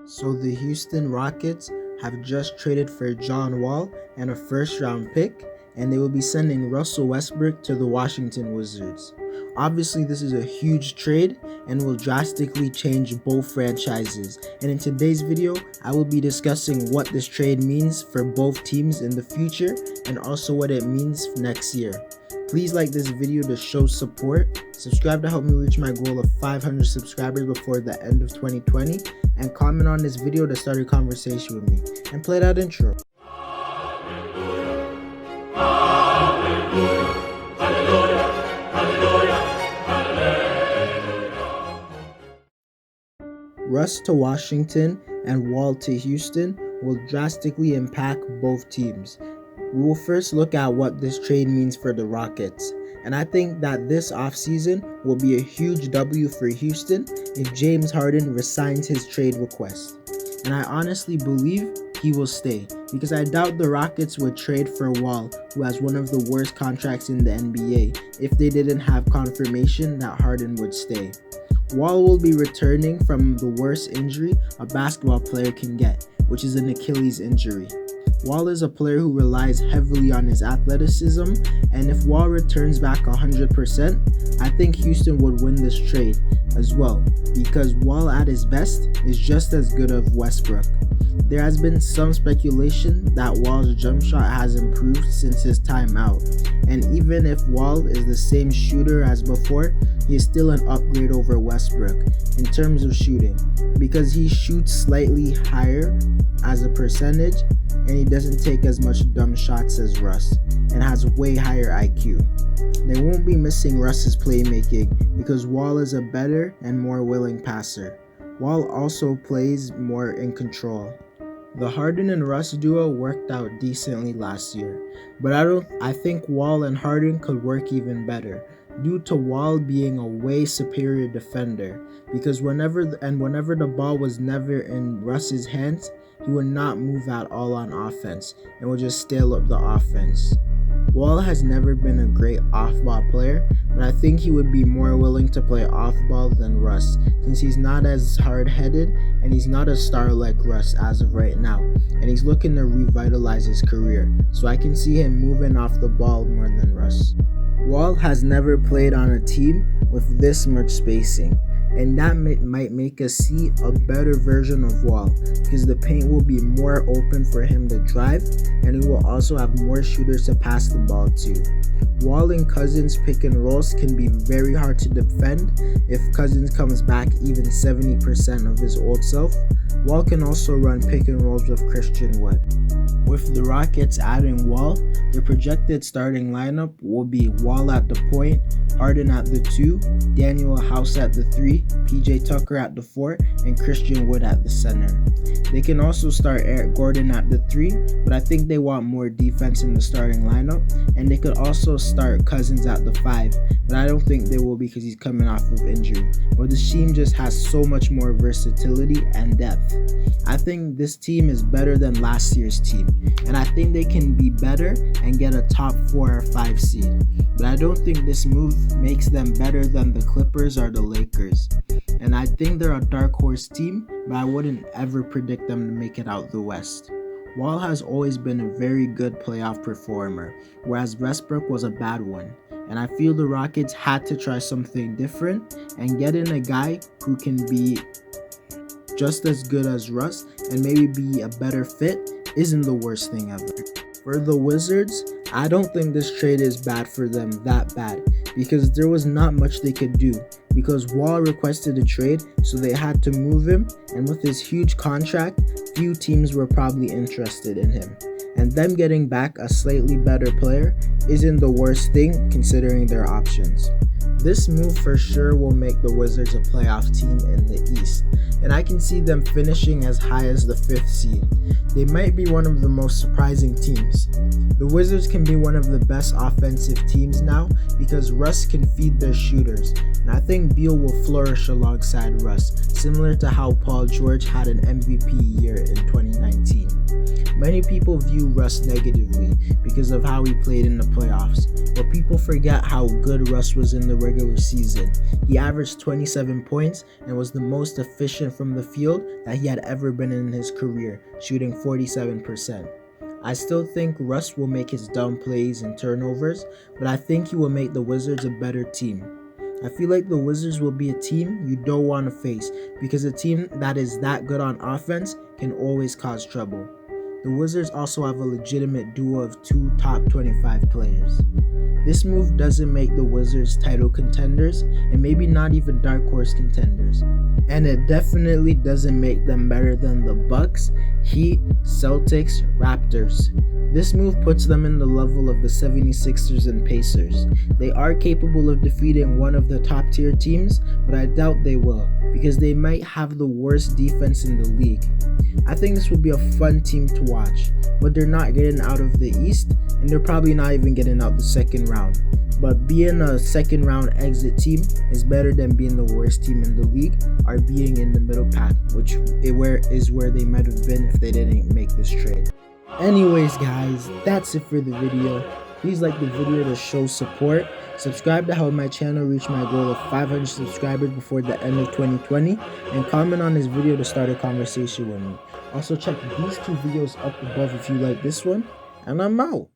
So the Houston Rockets have just traded for John Wall and a first-round pick, and they will be sending Russell Westbrook to the Washington Wizards. Obviously, this is a huge trade and will drastically change both franchises. And in today's video, I will be discussing what this trade means for both teams in the future and also what it means next year. Please like this video to show support, subscribe to help me reach my goal of 500 subscribers before the end of 2020, and comment on this video to start a conversation with me. And play that intro. Russ to Washington and Wall to Houston will drastically impact both teams. We will first look at what this trade means for the Rockets, and I think that this offseason will be a huge W for Houston if James Harden resigns his trade request. And I honestly believe he will stay, because I doubt the Rockets would trade for Wall, who has one of the worst contracts in the NBA, if they didn't have confirmation that Harden would stay. Wall will be returning from the worst injury a basketball player can get, which is an Achilles injury. Wall is a player who relies heavily on his athleticism, and if Wall returns back 100%, I think Houston would win this trade as well, because Wall at his best is just as good as Westbrook. There has been some speculation that Wall's jump shot has improved since his time out, and even if Wall is the same shooter as before, he is still an upgrade over Westbrook in terms of shooting, because he shoots slightly higher as a percentage and he doesn't take as much dumb shots as Russ and has way higher IQ. They won't be missing Russ's playmaking because Wall is a better and more willing passer. Wall also plays more in control. The Harden and Russ duo worked out decently last year, but I think Wall and Harden could work even better, due to Wall being a way superior defender, because whenever the ball was never in Russ's hands, he would not move at all on offense and would just stale up the offense. Wall has never been a great off-ball player, but I think he would be more willing to play off-ball than Russ, since he's not as hard-headed and he's not a star like Russ as of right now, and he's looking to revitalize his career, so I can see him moving off the ball more than Russ. Wall has never played on a team with this much spacing, and that might make us see a better version of Wall, because the paint will be more open for him to drive, and he will also have more shooters to pass the ball to. Wall and Cousins pick and rolls can be very hard to defend if Cousins comes back even 70% of his old self. Wall can also run pick and rolls with Christian Wood. With the Rockets adding Wall, their projected starting lineup will be Wall at the point, Harden at the 2, Daniel House at the 3, PJ Tucker at the 4, and Christian Wood at the center. They can also start Eric Gordon at the 3, but I think they want more defense in the starting lineup, and they could also start Cousins at the 5, but I don't think they will because he's coming off of injury. But the team just has so much more versatility and depth. I think this team is better than last year's team, and I think they can be better and get a top 4 or 5 seed. But I don't think this move makes them better than the Clippers or the Lakers. And I think they're a dark horse team, but I wouldn't ever predict them to make it out the West. Wall has always been a very good playoff performer, whereas Westbrook was a bad one. And I feel the Rockets had to try something different and get in a guy who can be just as good as Russ and maybe be a better fit isn't the worst thing ever. For the Wizards, I don't think this trade is bad for them that bad, because there was not much they could do, because Wall requested a trade, so they had to move him, and with his huge contract, few teams were probably interested in him. And them getting back a slightly better player isn't the worst thing considering their options. This move for sure will make the Wizards a playoff team in the East, and I can see them finishing as high as the 5th seed. They might be one of the most surprising teams. The Wizards can be one of the best offensive teams now because Russ can feed their shooters, and I think Beal will flourish alongside Russ, similar to how Paul George had an MVP year in 2019. Many people view Russ negatively because of how he played in the playoffs, but people forget how good Russ was in the regular season. He averaged 27 points and was the most efficient from the field that he had ever been in his career, shooting 47%. I still think Russ will make his dumb plays and turnovers, but I think he will make the Wizards a better team. I feel like the Wizards will be a team you don't want to face because a team that is that good on offense can always cause trouble. The Wizards also have a legitimate duo of 2 top 25 players. This move doesn't make the Wizards title contenders and maybe not even dark horse contenders. And it definitely doesn't make them better than the Bucks, Heat, Celtics, Raptors. This move puts them in the level of the 76ers and Pacers. They are capable of defeating one of the top tier teams, but I doubt they will because they might have the worst defense in the league. I think this will be a fun team to watch, but they're not getting out of the East and they're probably not even getting out the second round. But being a second round exit team is better than being the worst team in the league or being in the middle pack, which is where they might have been if they didn't make this trade. Anyways guys, that's it for the video. Please like the video to show support. Subscribe to help my channel reach my goal of 500 subscribers before the end of 2020, and comment on this video to start a conversation with me. Also check these 2 videos up above if you like this one, and I'm out.